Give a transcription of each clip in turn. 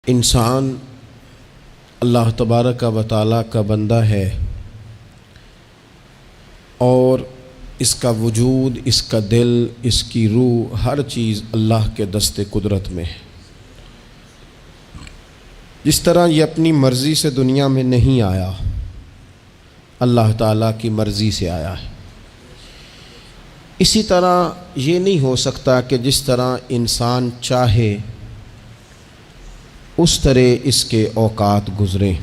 انسان اللہ تبارک و تعالیٰ کا بندہ ہے اور اس کا وجود، اس کا دل، اس کی روح، ہر چیز اللہ کے دست قدرت میں ہے۔ جس طرح یہ اپنی مرضی سے دنیا میں نہیں آیا، اللہ تعالیٰ کی مرضی سے آیا ہے، اسی طرح یہ نہیں ہو سکتا کہ جس طرح انسان چاہے اس طرح اس کے اوقات گزریں۔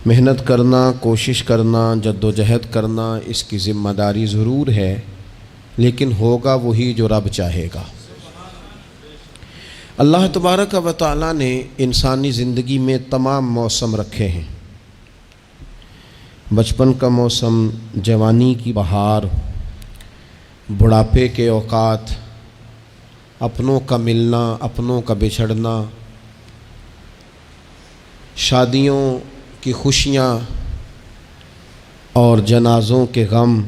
محنت کرنا، کوشش کرنا، جد و جہد کرنا اس کی ذمہ داری ضرور ہے، لیکن ہوگا وہی جو رب چاہے گا۔ اللہ تبارک و تعالیٰ نے انسانی زندگی میں تمام موسم رکھے ہیں۔ بچپن کا موسم، جوانی کی بہار، بڑھاپے کے اوقات، اپنوں کا ملنا، اپنوں کا بچھڑنا، شادیوں کی خوشیاں اور جنازوں کے غم،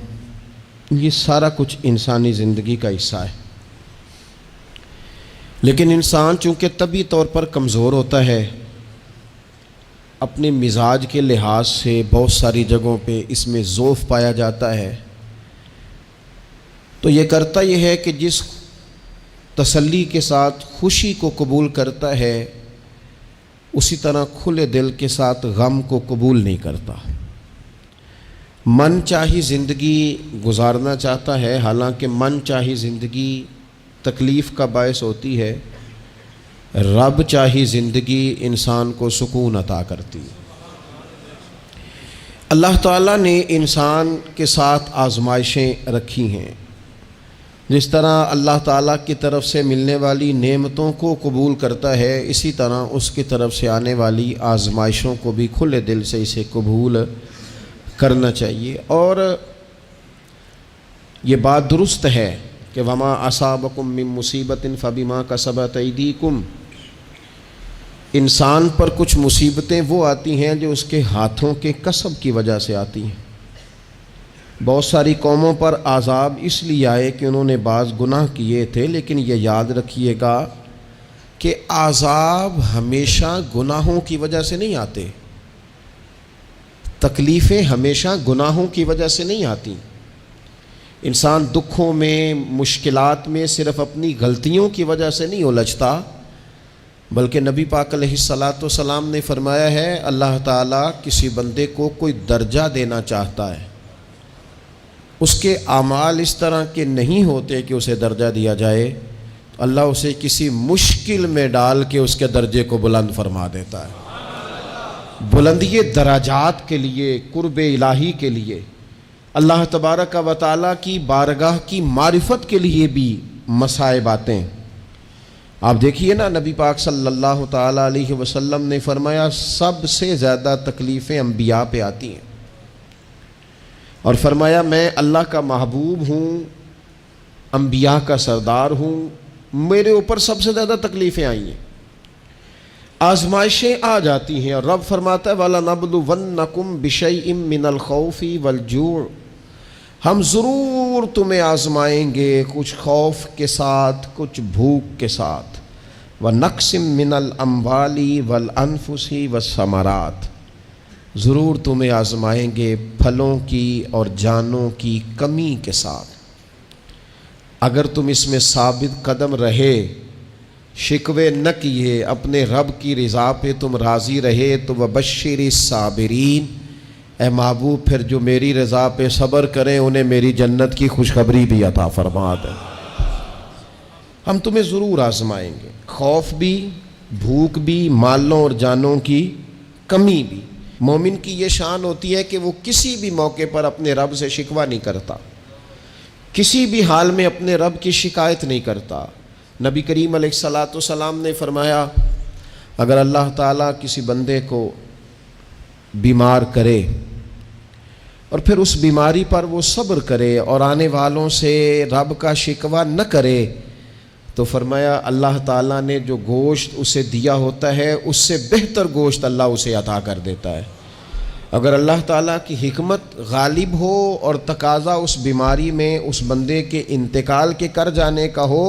یہ سارا کچھ انسانی زندگی کا حصہ ہے۔ لیکن انسان چونکہ طبعی طور پر کمزور ہوتا ہے، اپنے مزاج کے لحاظ سے بہت ساری جگہوں پہ اس میں ضعف پایا جاتا ہے، تو یہ کرتا یہ ہے کہ جس تسلی کے ساتھ خوشی کو قبول کرتا ہے، اسی طرح کھلے دل کے ساتھ غم کو قبول نہیں کرتا۔ من چاہی زندگی گزارنا چاہتا ہے، حالانکہ من چاہی زندگی تکلیف کا باعث ہوتی ہے، رب چاہی زندگی انسان کو سکون عطا کرتی ہے۔ اللہ تعالیٰ نے انسان کے ساتھ آزمائشیں رکھی ہیں۔ جس طرح اللہ تعالیٰ کی طرف سے ملنے والی نعمتوں کو قبول کرتا ہے، اسی طرح اس کی طرف سے آنے والی آزمائشوں کو بھی کھلے دل سے اسے قبول کرنا چاہیے۔ اور یہ بات درست ہے کہ وما اصابکم من مصیبت فبما کسبت ایدیکم، انسان پر کچھ مصیبتیں وہ آتی ہیں جو اس کے ہاتھوں کے کسب کی وجہ سے آتی ہیں۔ بہت ساری قوموں پر عذاب اس لیے آئے کہ انہوں نے بعض گناہ کیے تھے، لیکن یہ یاد رکھیے گا کہ عذاب ہمیشہ گناہوں کی وجہ سے نہیں آتے، تکلیفیں ہمیشہ گناہوں کی وجہ سے نہیں آتی۔ انسان دکھوں میں، مشکلات میں صرف اپنی غلطیوں کی وجہ سے نہیں الجھتا، بلکہ نبی پاک علیہ الصلاۃ والسلام نے فرمایا ہے اللہ تعالیٰ کسی بندے کو کوئی درجہ دینا چاہتا ہے، اس کے اعمال اس طرح کے نہیں ہوتے کہ اسے درجہ دیا جائے، تو اللہ اسے کسی مشکل میں ڈال کے اس کے درجے کو بلند فرما دیتا ہے۔ بلندی درجات کے لیے، قرب الہی کے لیے، اللہ تبارک و تعالیٰ کی بارگاہ کی معرفت کے لیے بھی مصائب آتے ہیں۔ آپ دیکھیے نا، نبی پاک صلی اللہ تعالیٰ علیہ وسلم نے فرمایا سب سے زیادہ تکلیفیں انبیاء پہ آتی ہیں، اور فرمایا میں اللہ کا محبوب ہوں، انبیاء کا سردار ہوں، میرے اوپر سب سے زیادہ تکلیفیں آئی ہیں، آزمائشیں آ جاتی ہیں، اور رب فرماتا ہے وَلَنَبْلُوَنَّكُمْ بِشَيْءٍ مِّنَ الْخَوْفِ وَالْجُوعِ، ہم ضرور تمہیں آزمائیں گے کچھ خوف کے ساتھ، کچھ بھوک کے ساتھ، وَنَقْصٍ مِّنَ الْأَمْوَالِ وَالْأَنفُسِ وَالثَّمَرَاتِ، ضرور تمہیں آزمائیں گے پھلوں کی اور جانوں کی کمی کے ساتھ۔ اگر تم اس میں ثابت قدم رہے، شکوے نہ کیے، اپنے رب کی رضا پہ تم راضی رہے، تو وَبَشِّرِ الصَّابِرِينَ، اے محبوب پھر جو میری رضا پہ صبر کریں انہیں میری جنت کی خوشخبری بھی عطا فرما دیں۔ ہم تمہیں ضرور آزمائیں گے، خوف بھی، بھوک بھی، مالوں اور جانوں کی کمی بھی۔ مومن کی یہ شان ہوتی ہے کہ وہ کسی بھی موقع پر اپنے رب سے شکوہ نہیں کرتا، کسی بھی حال میں اپنے رب کی شکایت نہیں کرتا۔ نبی کریم علیہ الصلاۃ والسلام نے فرمایا اگر اللہ تعالیٰ کسی بندے کو بیمار کرے اور پھر اس بیماری پر وہ صبر کرے اور آنے والوں سے رب کا شکوہ نہ کرے، تو فرمایا اللہ تعالیٰ نے جو گوشت اسے دیا ہوتا ہے اس سے بہتر گوشت اللہ اسے عطا کر دیتا ہے۔ اگر اللہ تعالیٰ کی حکمت غالب ہو اور تقاضا اس بیماری میں اس بندے کے انتقال کے کر جانے کا ہو،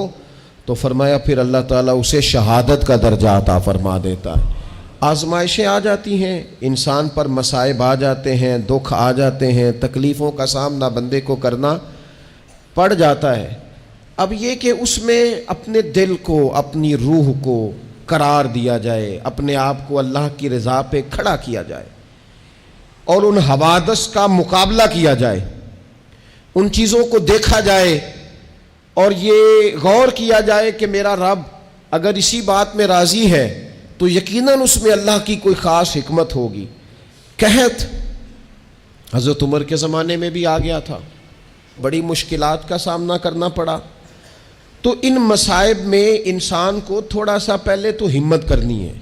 تو فرمایا پھر اللہ تعالیٰ اسے شہادت کا درجہ عطا فرما دیتا ہے۔ آزمائشیں آ جاتی ہیں، انسان پر مصائب آ جاتے ہیں، دکھ آ جاتے ہیں، تکلیفوں کا سامنا بندے کو کرنا پڑ جاتا ہے۔ اب یہ کہ اس میں اپنے دل کو، اپنی روح کو قرار دیا جائے، اپنے آپ کو اللہ کی رضا پہ کھڑا کیا جائے اور ان حوادث کا مقابلہ کیا جائے، ان چیزوں کو دیکھا جائے اور یہ غور کیا جائے کہ میرا رب اگر اسی بات میں راضی ہے تو یقیناً اس میں اللہ کی کوئی خاص حکمت ہوگی۔ قحط حضرت عمر کے زمانے میں بھی آ گیا تھا، بڑی مشکلات کا سامنا کرنا پڑا۔ تو ان مصائب میں انسان کو تھوڑا سا پہلے تو ہمت کرنی ہے،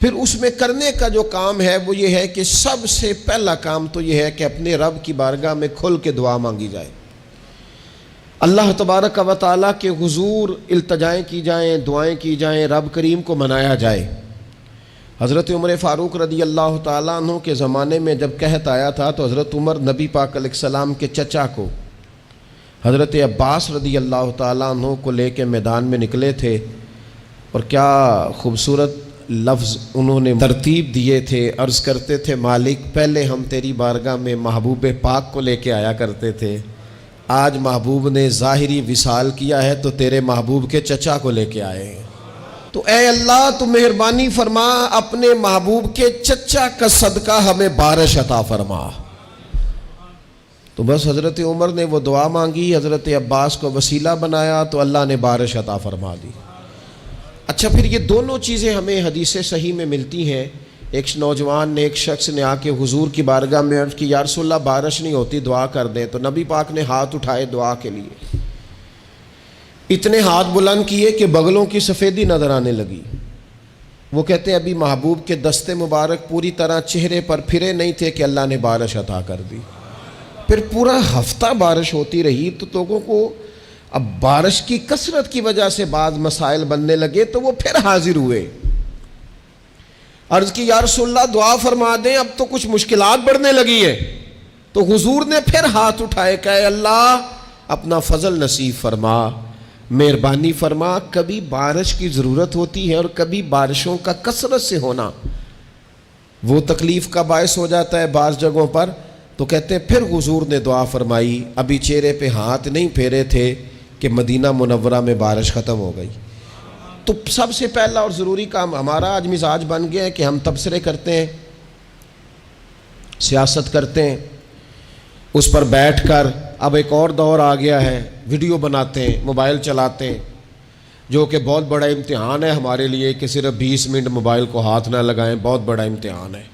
پھر اس میں کرنے کا جو کام ہے وہ یہ ہے کہ سب سے پہلا کام تو یہ ہے کہ اپنے رب کی بارگاہ میں کھل کے دعا مانگی جائے، اللہ تبارک و تعالیٰ کے حضور التجائیں کی جائیں، دعائیں کی جائیں، رب کریم کو منایا جائے۔ حضرت عمر فاروق رضی اللہ تعالیٰ عنہ کے زمانے میں جب قحط آیا تھا تو حضرت عمر نبی پاک علیہ السلام کے چچا کو حضرت عباس رضی اللہ تعالیٰ عنہ کو لے کے میدان میں نکلے تھے، اور کیا خوبصورت لفظ انہوں نے ترتیب دیے تھے، عرض کرتے تھے مالک پہلے ہم تیری بارگاہ میں محبوب پاک کو لے کے آیا کرتے تھے، آج محبوب نے ظاہری وصال کیا ہے تو تیرے محبوب کے چچا کو لے کے آئے ہیں، تو اے اللہ تو مہربانی فرما اپنے محبوب کے چچا کا صدقہ ہمیں بارش عطا فرما۔ تو بس حضرت عمر نے وہ دعا مانگی، حضرت عباس کو وسیلہ بنایا تو اللہ نے بارش عطا فرما دی۔ اچھا پھر یہ دونوں چیزیں ہمیں حدیث صحیح میں ملتی ہیں۔ ایک نوجوان نے، ایک شخص نے آ کے حضور کی بارگاہ میں عرض کی یا رسول اللہ بارش نہیں ہوتی، دعا کر دیں، تو نبی پاک نے ہاتھ اٹھائے دعا کے لیے، اتنے ہاتھ بلند کیے کہ بغلوں کی سفیدی نظر آنے لگی۔ وہ کہتے ہیں ابھی محبوب کے دستے مبارک پوری طرح چہرے پر پھرے نہیں تھے کہ اللہ نے بارش عطا کر دی۔ پھر پورا ہفتہ بارش ہوتی رہی تو لوگوں کو اب بارش کی کثرت کی وجہ سے بعض مسائل بننے لگے، تو وہ پھر حاضر ہوئے، عرض کی یا رسول اللہ دعا فرما دیں، اب تو کچھ مشکلات بڑھنے لگی ہیں۔ تو حضور نے پھر ہاتھ اٹھائے کہ اے اللہ اپنا فضل نصیب فرما، مہربانی فرما، کبھی بارش کی ضرورت ہوتی ہے اور کبھی بارشوں کا کثرت سے ہونا وہ تکلیف کا باعث ہو جاتا ہے بعض جگہوں پر۔ تو کہتے ہیں پھر حضور نے دعا فرمائی، ابھی چہرے پہ ہاتھ نہیں پھیرے تھے کہ مدینہ منورہ میں بارش ختم ہو گئی۔ تو سب سے پہلا اور ضروری کام ہمارا آج مزاج بن گیا ہے کہ ہم تبصرے کرتے ہیں، سیاست کرتے ہیں، اس پر بیٹھ کر اب ایک اور دور آ گیا ہے، ویڈیو بناتے ہیں، موبائل چلاتے ہیں، جو کہ بہت بڑا امتحان ہے ہمارے لیے کہ صرف 20 منٹ موبائل کو ہاتھ نہ لگائیں، بہت بڑا امتحان ہے۔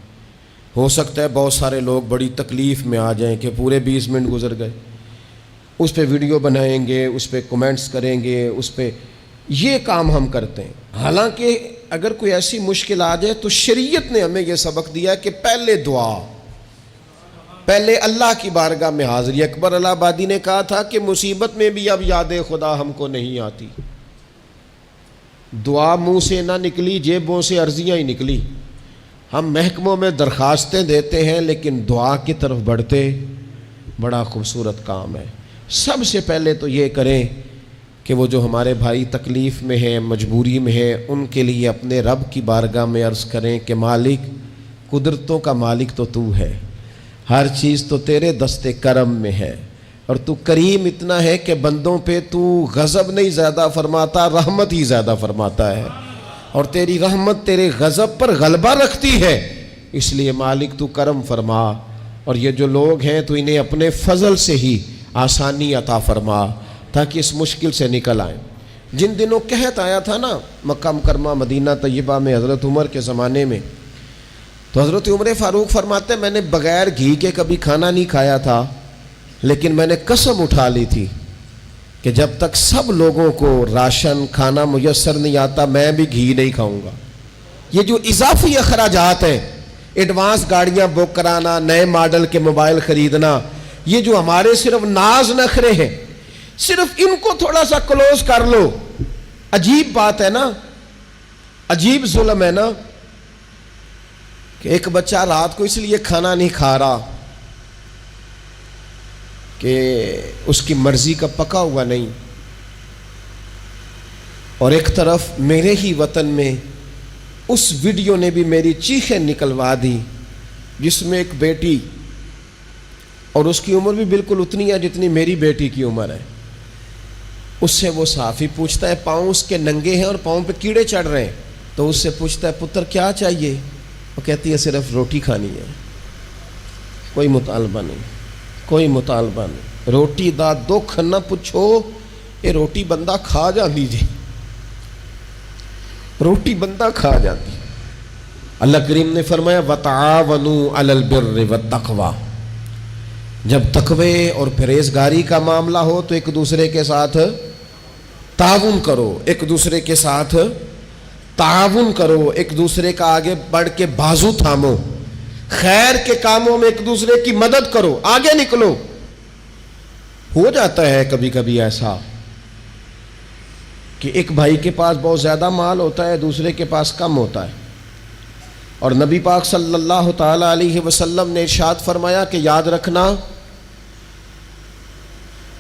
ہو سکتا ہے بہت سارے لوگ بڑی تکلیف میں آ جائیں کہ پورے 20 منٹ گزر گئے، اس پہ ویڈیو بنائیں گے، اس پہ کومنٹس کریں گے، اس پہ یہ کام ہم کرتے ہیں۔ حالانکہ اگر کوئی ایسی مشکل آ جائے تو شریعت نے ہمیں یہ سبق دیا کہ پہلے دعا، پہلے اللہ کی بارگاہ میں حاضری۔ اکبر الہ آبادی نے کہا تھا کہ مصیبت میں بھی اب یاد خدا ہم کو نہیں آتی، دعا منہ سے نہ نکلی، جیبوں سے عرضیاں ہی نکلی۔ ہم محکموں میں درخواستیں دیتے ہیں لیکن دعا کی طرف بڑھتے بڑا خوبصورت کام ہے۔ سب سے پہلے تو یہ کریں کہ وہ جو ہمارے بھائی تکلیف میں ہیں، مجبوری میں ہیں، ان کے لیے اپنے رب کی بارگاہ میں عرض کریں کہ مالک، قدرتوں کا مالک تو تو ہے، ہر چیز تو تیرے دستے کرم میں ہے، اور تو کریم اتنا ہے کہ بندوں پہ تو غضب نہیں زیادہ فرماتا، رحمت ہی زیادہ فرماتا ہے، اور تیری رحمت تیرے غضب پر غلبہ رکھتی ہے، اس لیے مالک تو کرم فرما، اور یہ جو لوگ ہیں تو انہیں اپنے فضل سے ہی آسانی عطا فرما تاکہ اس مشکل سے نکل آئیں۔ جن دنوں قحط آیا تھا نا مکہ مکرمہ مدینہ طیبہ میں حضرت عمر کے زمانے میں، تو حضرت عمر فاروق فرماتے ہیں میں نے بغیر گھی کے کبھی کھانا نہیں کھایا تھا، لیکن میں نے قسم اٹھا لی تھی کہ جب تک سب لوگوں کو راشن کھانا میسر نہیں آتا میں بھی گھی نہیں کھاؤں گا۔ یہ جو اضافی اخراجات ہیں، ایڈوانس گاڑیاں بک کرانا، نئے ماڈل کے موبائل خریدنا، یہ جو ہمارے صرف ناز نخرے ہیں، صرف ان کو تھوڑا سا کلوز کر لو۔ عجیب بات ہے نا، عجیب ظلم ہے نا کہ ایک بچہ رات کو اس لیے کھانا نہیں کھا رہا کہ اس کی مرضی کا پکا ہوا نہیں، اور ایک طرف میرے ہی وطن میں اس ویڈیو نے بھی میری چیخیں نکلوا دی جس میں ایک بیٹی، اور اس کی عمر بھی بالکل اتنی ہے جتنی میری بیٹی کی عمر ہے، اس سے وہ صحافی پوچھتا ہے، پاؤں اس کے ننگے ہیں اور پاؤں پہ کیڑے چڑھ رہے ہیں، تو اس سے پوچھتا ہے پتر کیا چاہیے؟ وہ کہتی ہے صرف روٹی کھانی ہے، کوئی مطالبہ نہیں، کوئی مطالبہ نہیں، روٹی دا دکھ نہ پوچھو، یہ روٹی بندہ کھا جاندی جی، روٹی بندہ کھا جاتی۔ اللہ کریم نے فرمایا وَتَعَاوَنُوا عَلَى الْبِرِّ وَالتَّقْوَى، جب تقوی اور پرہیزگاری کا معاملہ ہو تو ایک دوسرے کے ساتھ تعاون کرو، ایک دوسرے کے ساتھ تعاون کرو، ایک دوسرے کا آگے بڑھ کے بازو تھامو، خیر کے کاموں میں ایک دوسرے کی مدد کرو، آگے نکلو۔ ہو جاتا ہے کبھی کبھی ایسا کہ ایک بھائی کے پاس بہت زیادہ مال ہوتا ہے، دوسرے کے پاس کم ہوتا ہے، اور نبی پاک صلی اللہ تعالی علیہ وسلم نے ارشاد فرمایا کہ یاد رکھنا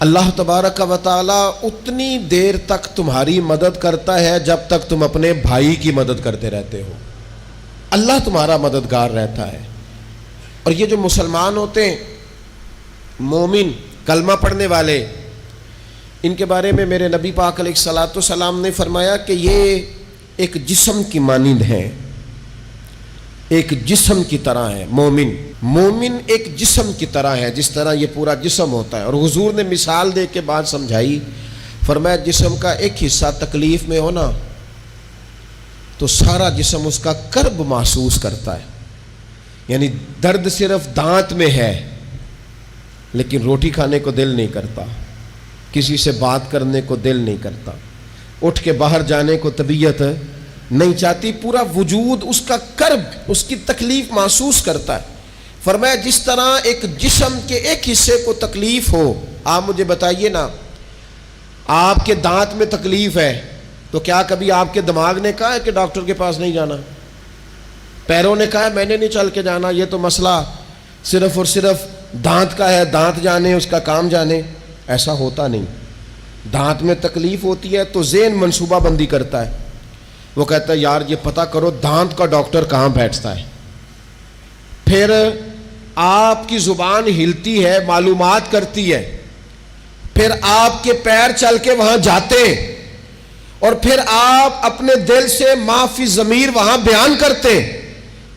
اللہ تبارک و تعالی اتنی دیر تک تمہاری مدد کرتا ہے جب تک تم اپنے بھائی کی مدد کرتے رہتے ہو، اللہ تمہارا مددگار رہتا ہے۔ اور یہ جو مسلمان ہوتے ہیں، مومن، کلمہ پڑھنے والے، ان کے بارے میں میرے نبی پاک علیہ الصلاۃ والسلام نے فرمایا کہ یہ ایک جسم کی مانند ہیں، ایک جسم کی طرح ہے۔ مومن ایک جسم کی طرح ہے، جس طرح یہ پورا جسم ہوتا ہے۔ اور حضور نے مثال دے کے بات سمجھائی، فرمایا جسم کا ایک حصہ تکلیف میں ہونا تو سارا جسم اس کا کرب محسوس کرتا ہے، یعنی درد صرف دانت میں ہے لیکن روٹی کھانے کو دل نہیں کرتا، کسی سے بات کرنے کو دل نہیں کرتا، اٹھ کے باہر جانے کو طبیعت نہیں چاہتی، پورا وجود اس کا کرب، اس کی تکلیف محسوس کرتا ہے۔ فرمایا جس طرح ایک جسم کے ایک حصے کو تکلیف ہو، آپ مجھے بتائیے نا، آپ کے دانت میں تکلیف ہے تو کیا کبھی آپ کے دماغ نے کہا ہے کہ ڈاکٹر کے پاس نہیں جانا؟ پیروں نے کہا ہے میں نے نہیں چل کے جانا، یہ تو مسئلہ صرف اور صرف دانت کا ہے، دانت جانے، اس کا کام جانے؟ ایسا ہوتا نہیں۔ دانت میں تکلیف ہوتی ہے تو ذہن منصوبہ بندی کرتا ہے، وہ کہتا ہے یار یہ پتہ کرو دانت کا ڈاکٹر کہاں بیٹھتا ہے، پھر آپ کی زبان ہلتی ہے، معلومات کرتی ہے، پھر آپ کے پیر چل کے وہاں جاتے ہیں، اور پھر آپ اپنے دل سے ما فی ضمیر وہاں بیان کرتے ہیں،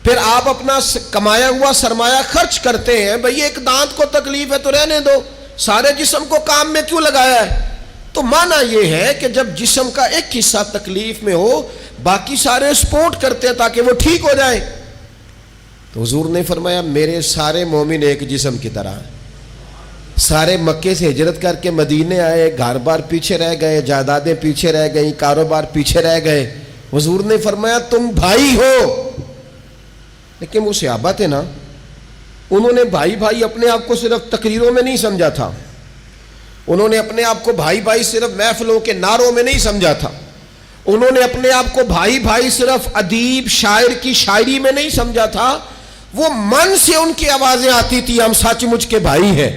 پھر آپ اپنا کمایا ہوا سرمایہ خرچ کرتے ہیں۔ بھئی ایک دانت کو تکلیف ہے تو رہنے دو، سارے جسم کو کام میں کیوں لگایا ہے؟ تو معنی یہ ہے کہ جب جسم کا ایک حصہ تکلیف میں ہو، باقی سارے سپورٹ کرتے ہیں تاکہ وہ ٹھیک ہو جائے۔ تو حضور نے فرمایا میرے سارے مومن ایک جسم کی طرح ہیں۔ سارے مکے سے ہجرت کر کے مدینے آئے، گھر بار پیچھے رہ گئے، جائیدادیں پیچھے رہ گئیں، کاروبار پیچھے رہ گئے، حضور نے فرمایا تم بھائی ہو۔ لیکن وہ صحابہ تھے نا، انہوں نے بھائی بھائی اپنے آپ کو صرف تقریروں میں نہیں سمجھا تھا، انہوں نے اپنے آپ کو بھائی بھائی صرف محفلوں کے نعروں میں نہیں سمجھا تھا، انہوں نے اپنے آپ کو بھائی بھائی صرف ادیب شاعر کی شاعری میں نہیں سمجھا تھا، وہ من سے ان کی آوازیں آتی تھی ہم سچ مچ کے بھائی ہیں،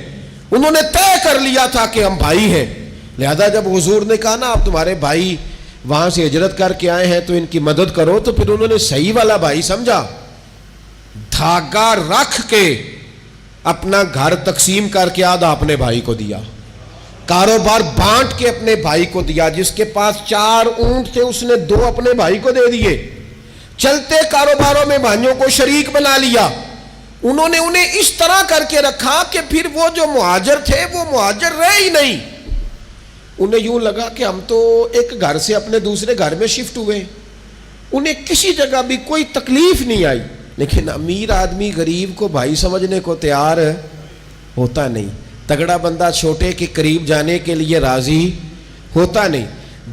انہوں نے طے کر لیا تھا کہ ہم بھائی ہیں۔ لہذا جب حضور نے کہا نا آپ تمہارے بھائی وہاں سے ہجرت کر کے آئے ہیں تو ان کی مدد کرو، تو پھر انہوں نے صحیح والا بھائی سمجھا، دھاگا رکھ کے اپنا گھر تقسیم کر کے آدھا اپنے بھائی کو دیا، کاروبار بانٹ کے اپنے بھائی کو دیا، جس کے پاس 4 اونٹ تھے اس نے 2 اپنے بھائی کو دے دیے، چلتے کاروباروں میں بھائیوں کو شریک بنا لیا۔ انہوں نے انہیں اس طرح کر کے رکھا کہ پھر وہ جو مہاجر تھے وہ مہاجر رہے ہی نہیں، انہیں یوں لگا کہ ہم تو ایک گھر سے اپنے دوسرے گھر میں شفٹ ہوئے، انہیں کسی جگہ بھی کوئی تکلیف نہیں آئی۔ لیکن امیر آدمی غریب کو بھائی سمجھنے کو تیار ہوتا نہیں، تگڑا بندہ چھوٹے کے قریب جانے کے لیے راضی ہوتا نہیں۔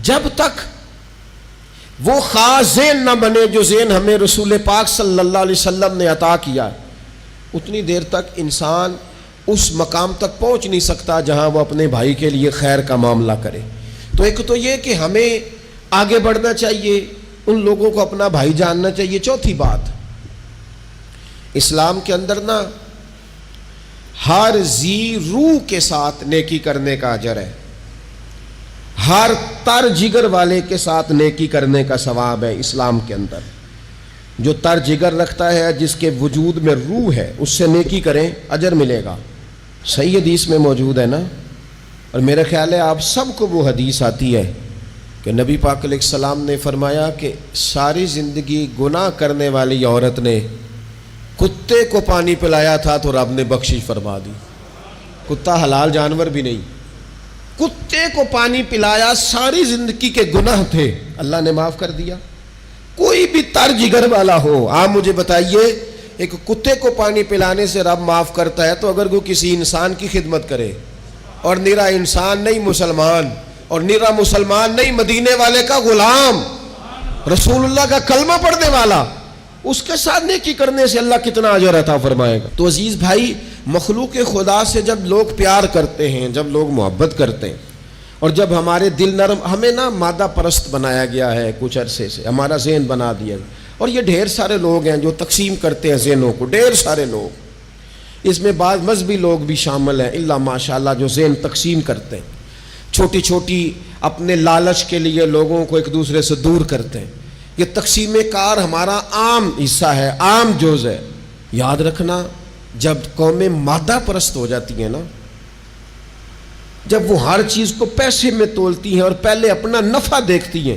جب تک وہ خاص ذہن نہ بنے جو ذہن ہمیں رسول پاک صلی اللہ علیہ وسلم نے عطا کیا، اتنی دیر تک انسان اس مقام تک پہنچ نہیں سکتا جہاں وہ اپنے بھائی کے لیے خیر کا معاملہ کرے۔ تو ایک تو یہ کہ ہمیں آگے بڑھنا چاہیے، ان لوگوں کو اپنا بھائی جاننا چاہیے۔ چوتھی بات، اسلام کے اندر نا ہر ذی روح کے ساتھ نیکی کرنے کا اجر ہے، ہر تر جگر والے کے ساتھ نیکی کرنے کا ثواب ہے اسلام کے اندر. جو تر جگر رکھتا ہے، جس کے وجود میں روح ہے، اس سے نیکی کریں، اجر ملے گا. صحیح حدیث میں موجود ہے نا. اور میرا خیال ہے آپ سب کو وہ حدیث آتی ہے کہ نبی پاک علیہ السلام نے فرمایا کہ ساری زندگی گناہ کرنے والی عورت نے کتے کو پانی پلایا تھا تو رب نے بخشش فرما دی. کتا حلال جانور بھی نہیں، کتے کو پانی پلایا، ساری زندگی کے گناہ تھے، اللہ نے معاف کر دیا. کوئی بھی تر جگر والا ہو، آپ مجھے بتائیے ایک کتے کو پانی پلانے سے رب معاف کرتا ہے، تو اگر کوئی کسی انسان کی خدمت کرے، اور نرا انسان نہیں مسلمان، اور نرا مسلمان نہیں مدینے والے کا غلام، رسول اللہ کا کلمہ پڑھنے والا، اس کے ساتھ نیکی کرنے سے اللہ کتنا اجر عطا فرمائے گا. تو عزیز بھائی، مخلوق خدا سے جب لوگ پیار کرتے ہیں، جب لوگ محبت کرتے ہیں، اور جب ہمارے دل نرم، ہمیں نا مادہ پرست بنایا گیا ہے کچھ عرصے سے، ہمارا ذہن بنا دیا گیا. اور یہ ڈھیر سارے لوگ ہیں جو تقسیم کرتے ہیں ذہنوں کو، ڈھیر سارے لوگ، اس میں بعض مذہبی لوگ بھی شامل ہیں الا ماشاءاللہ، جو ذہن تقسیم کرتے ہیں، چھوٹی چھوٹی اپنے لالچ کے لیے لوگوں کو ایک دوسرے سے دور کرتے ہیں. یہ تقسیم کار ہمارا عام حصہ ہے، عام جز ہے. یاد رکھنا، جب قومیں مادہ پرست ہو جاتی ہیں نا، جب وہ ہر چیز کو پیسے میں تولتی ہیں اور پہلے اپنا نفع دیکھتی ہیں،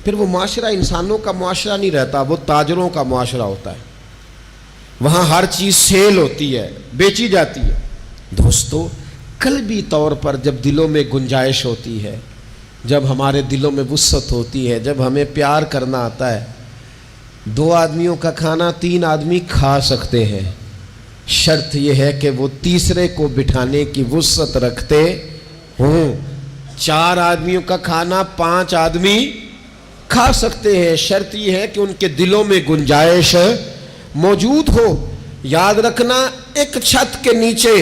پھر وہ معاشرہ انسانوں کا معاشرہ نہیں رہتا، وہ تاجروں کا معاشرہ ہوتا ہے. وہاں ہر چیز سیل ہوتی ہے، بیچی جاتی ہے. دوستو، قلبی طور پر جب دلوں میں گنجائش ہوتی ہے، جب ہمارے دلوں میں وسعت ہوتی ہے، جب ہمیں پیار کرنا آتا ہے، 2 آدمیوں کا کھانا 3 آدمی کھا سکتے ہیں. شرط یہ ہے کہ وہ تیسرے کو بٹھانے کی وسعت رکھتے ہوں. 4 آدمیوں کا کھانا 5 آدمی کھا سکتے ہیں. شرط یہ ہے کہ ان کے دلوں میں گنجائش موجود ہو. یاد رکھنا، ایک چھت کے نیچے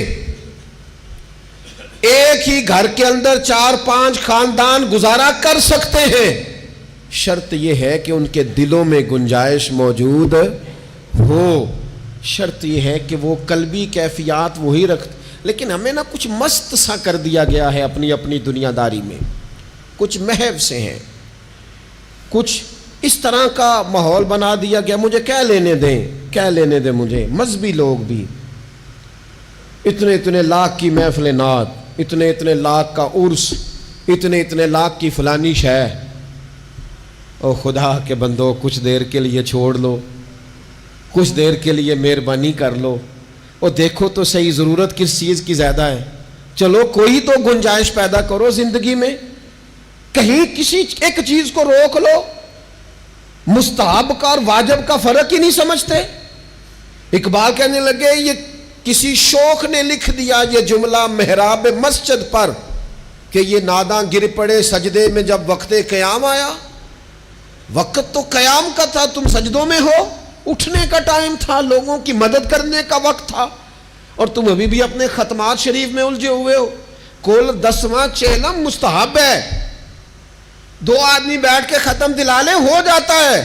ایک ہی گھر کے اندر 4-5 خاندان گزارا کر سکتے ہیں. شرط یہ ہے کہ ان کے دلوں میں گنجائش موجود ہو. شرط یہ ہے کہ وہ قلبی کیفیات وہی رکھتے. لیکن ہمیں نا کچھ مست سا کر دیا گیا ہے اپنی اپنی دنیا داری میں، کچھ محو سے ہیں، کچھ اس طرح کا ماحول بنا دیا گیا. مجھے کیا لینے دیں مجھے. مذہبی لوگ بھی اتنے لاکھ کی محفل نعت، اتنے لاکھ کا عرس، اتنے لاکھ کی فلانی شے. او خدا کے بندو، کچھ دیر کے لیے چھوڑ لو، کچھ دیر کے لیے مہربانی کر لو، اور دیکھو تو صحیح ضرورت کس چیز کی زیادہ ہے. چلو کوئی تو گنجائش پیدا کرو زندگی میں، کہیں کسی ایک چیز کو روک لو. مستحب کا اور واجب کا فرق ہی نہیں سمجھتے. اقبال کہنے لگے، یہ کسی شوخ نے لکھ دیا یہ جملہ محراب مسجد پر کہ یہ ناداں گر پڑے سجدے میں جب وقت قیام آیا. وقت تو قیام کا تھا، تم سجدوں میں ہو. اٹھنے کا ٹائم تھا، لوگوں کی مدد کرنے کا وقت تھا، اور تم ابھی بھی اپنے ختمات شریف میں الجھے ہوئے ہو. کل 10واں چہلم مستحب ہے، 2 آدمی بیٹھ کے ختم دلا لیں، ہو جاتا ہے.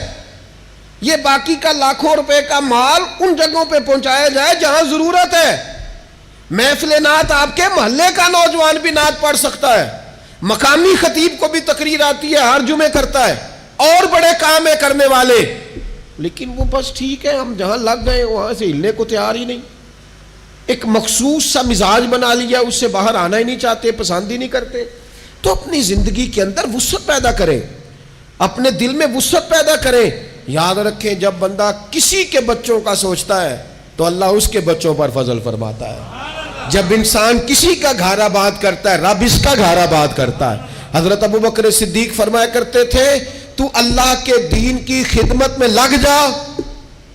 یہ باقی کا لاکھوں روپے کا مال ان جگہوں پہ پہنچایا جائے جہاں ضرورت ہے. محفل نعت آپ کے محلے کا نوجوان بھی نعت پڑھ سکتا ہے، مقامی خطیب کو بھی تقریر آتی ہے، ہر جمعے کرتا ہے، اور بڑے کام ہے کرنے والے. لیکن وہ بس ٹھیک ہے، ہم جہاں لگ گئے وہاں سے ہلنے کو تیار ہی نہیں. ایک مخصوص سا مزاج بنا لیا، اس سے باہر آنا ہی نہیں چاہتے، پسند ہی نہیں کرتے. تو اپنی زندگی کے اندر وسعت پیدا کریں، اپنے دل میں وسعت پیدا کریں. یاد رکھیں، جب بندہ کسی کے بچوں کا سوچتا ہے تو اللہ اس کے بچوں پر فضل فرماتا ہے. جب انسان کسی کا گھر آباد کرتا ہے، رب اس کا گھر آباد کرتا ہے. حضرت ابوبکر صدیق فرمایا کرتے تھے، تو اللہ کے دین کی خدمت میں لگ جا،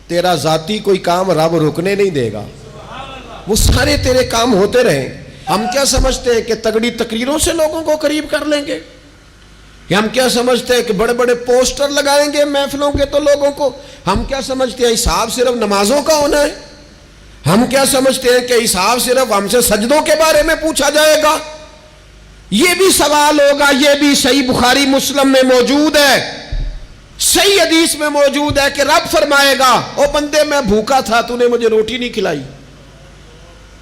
تیرا ذاتی کوئی کام رب رکنے نہیں دے گا، وہ سارے تیرے کام ہوتے رہیں. ہم کیا سمجھتے ہیں کہ تگڑی تقریروں سے لوگوں کو قریب کر لیں گے؟ ہم کیا سمجھتے ہیں کہ بڑے بڑے پوسٹر لگائیں گے محفلوں کے تو لوگوں کو؟ ہم کیا سمجھتے ہیں حساب صرف نمازوں کا ہونا ہے؟ ہم کیا سمجھتے ہیں کہ حساب صرف ہم سے سجدوں کے بارے میں پوچھا جائے گا؟ یہ بھی سوال ہوگا. یہ بھی صحیح بخاری مسلم میں موجود ہے، صحیح حدیث میں موجود ہے کہ رب فرمائے گا، او بندے میں بھوکا تھا تو نے مجھے روٹی نہیں کھلائی،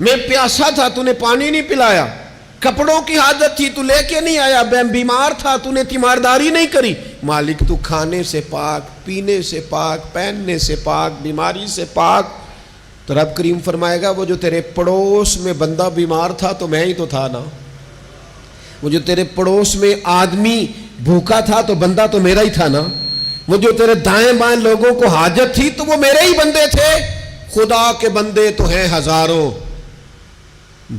میں پیاسا تھا تو نے پانی نہیں پلایا، کپڑوں کی حاجت تھی تو لے کے نہیں آیا، بیمار تھا تو نے تیمارداری نہیں کری، مالک تو کھانے سے پاک، پینے سے پاک، پہننے سے پاک، بیماری سے پاک۔ تو رب کریم فرمائے گا وہ جو تیرے پڑوس میں بندہ بیمار تھا تو میں ہی تو تھا نا، وہ جو تیرے پڑوس میں آدمی بھوکا تھا تو بندہ تو میرا ہی تھا نا، وہ جو تیرے دائیں بائیں لوگوں کو حاجت تھی تو وہ میرے ہی بندے تھے۔ خدا کے بندے تو ہیں ہزاروں،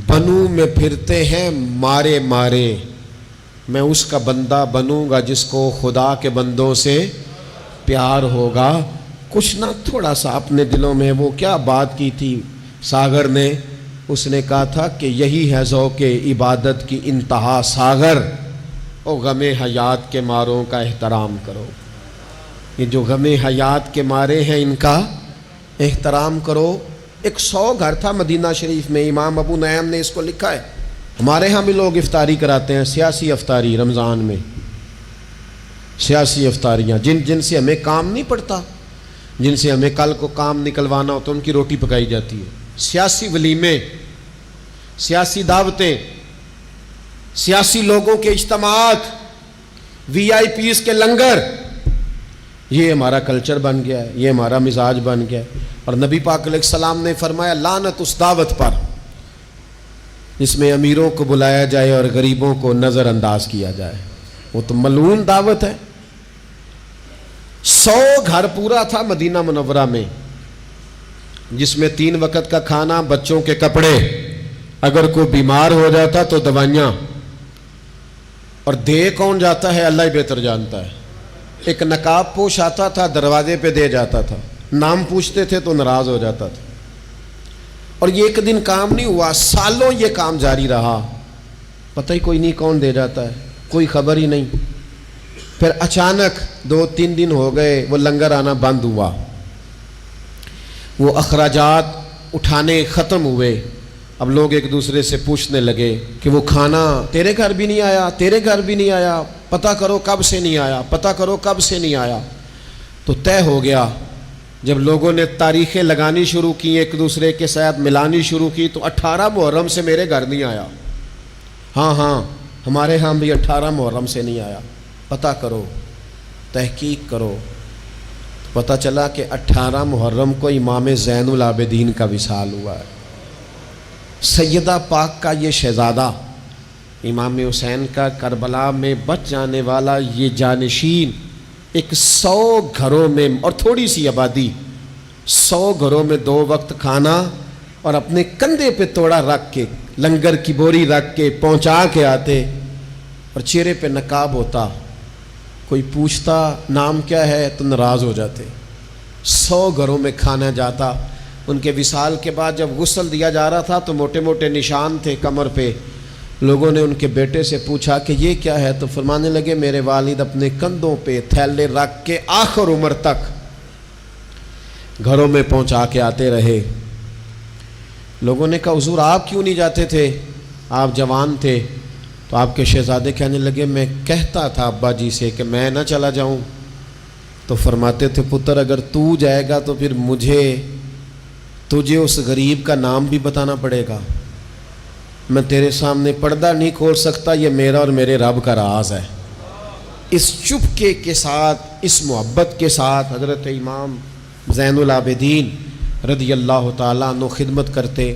بنوں میں پھرتے ہیں مارے مارے، میں اس کا بندہ بنوں گا جس کو خدا کے بندوں سے پیار ہوگا۔ کچھ نہ تھوڑا سا اپنے دلوں میں وہ کیا بات کی تھی ساگر نے، اس نے کہا تھا کہ یہی ہے ذوق عبادت کی انتہا ساگر، او غم حیات کے ماروں کا احترام کرو۔ یہ جو غم حیات کے مارے ہیں ان کا احترام کرو۔ ایک 100 گھر تھا مدینہ شریف میں، امام ابو نعیم نے اس کو لکھا ہے۔ ہمارے ہاں بھی لوگ افطاری کراتے ہیں، سیاسی افطاری رمضان میں، سیاسی افطاریاں جن سے ہمیں کام نہیں پڑتا، جن سے ہمیں کل کو کام نکلوانا ہوتا، ان کی روٹی پکائی جاتی ہے۔ سیاسی ولیمے، سیاسی دعوتیں، سیاسی لوگوں کے اجتماعات، VIP کے لنگر، یہ ہمارا کلچر بن گیا ہے، یہ ہمارا مزاج بن گیا ہے۔ اور نبی پاک علیہ السلام نے فرمایا لعنت اس دعوت پر جس میں امیروں کو بلایا جائے اور غریبوں کو نظر انداز کیا جائے، وہ تو ملعون دعوت ہے۔ 100 گھر پورا تھا مدینہ منورہ میں، جس میں 3 وقت کا کھانا، بچوں کے کپڑے، اگر کوئی بیمار ہو جاتا تو دوائیاں، اور دے کون جاتا ہے اللہ ہی بہتر جانتا ہے۔ ایک نقاب پوش آتا تھا، دروازے پہ دے جاتا تھا، نام پوچھتے تھے تو ناراض ہو جاتا تھا۔ اور یہ ایک دن کام نہیں ہوا، سالوں یہ کام جاری رہا، پتہ ہی کوئی نہیں کون دے جاتا ہے، کوئی خبر ہی نہیں۔ پھر اچانک 2-3 دن ہو گئے، وہ لنگر آنا بند ہوا، وہ اخراجات اٹھانے ختم ہوئے۔ اب لوگ ایک دوسرے سے پوچھنے لگے کہ وہ کھانا تیرے گھر بھی نہیں آیا، تیرے گھر بھی نہیں آیا، پتہ کرو کب سے نہیں آیا، پتہ کرو کب سے نہیں آیا۔ تو طے ہو گیا، جب لوگوں نے تاریخیں لگانی شروع کی، ایک دوسرے کے ساتھ ملانی شروع کی، تو 18 محرم سے میرے گھر نہیں آیا، ہاں ہمارے ہاں بھی 18 محرم سے نہیں آیا، پتہ کرو، تحقیق کرو۔ پتہ چلا کہ 18 محرم کو امام زین العابدین کا وصال ہوا ہے۔ سیدہ پاک کا یہ شہزادہ، امام حسین کا کربلا میں بچ جانے والا یہ جانشین، ایک 100 گھروں میں اور تھوڑی سی آبادی، 100 گھروں میں 2 وقت کھانا، اور اپنے کندھے پہ توڑا رکھ کے، لنگر کی بوری رکھ کے پہنچا کے آتے، اور چہرے پہ نقاب ہوتا، کوئی پوچھتا نام کیا ہے تو ناراض ہو جاتے۔ 100 گھروں میں کھانا جاتا۔ ان کے وصال کے بعد جب غسل دیا جا رہا تھا تو موٹے موٹے نشان تھے کمر پہ۔ لوگوں نے ان کے بیٹے سے پوچھا کہ یہ کیا ہے، تو فرمانے لگے میرے والد اپنے کندھوں پہ تھیلے رکھ کے آخر عمر تک گھروں میں پہنچا کے آتے رہے۔ لوگوں نے کہا حضور آپ کیوں نہیں جاتے تھے، آپ جوان تھے؟ تو آپ کے شہزادے کہنے لگے میں کہتا تھا ابا جی سے کہ میں نہ چلا جاؤں، تو فرماتے تھے پتر اگر تو جائے گا تو پھر تجھے اس غریب کا نام بھی بتانا پڑے گا، میں تیرے سامنے پردہ نہیں کھول سکتا، یہ میرا اور میرے رب کا راز ہے۔ اس چپکے کے ساتھ، اس محبت کے ساتھ حضرت امام زین العابدین رضی اللہ تعالیٰ عنہ خدمت کرتے۔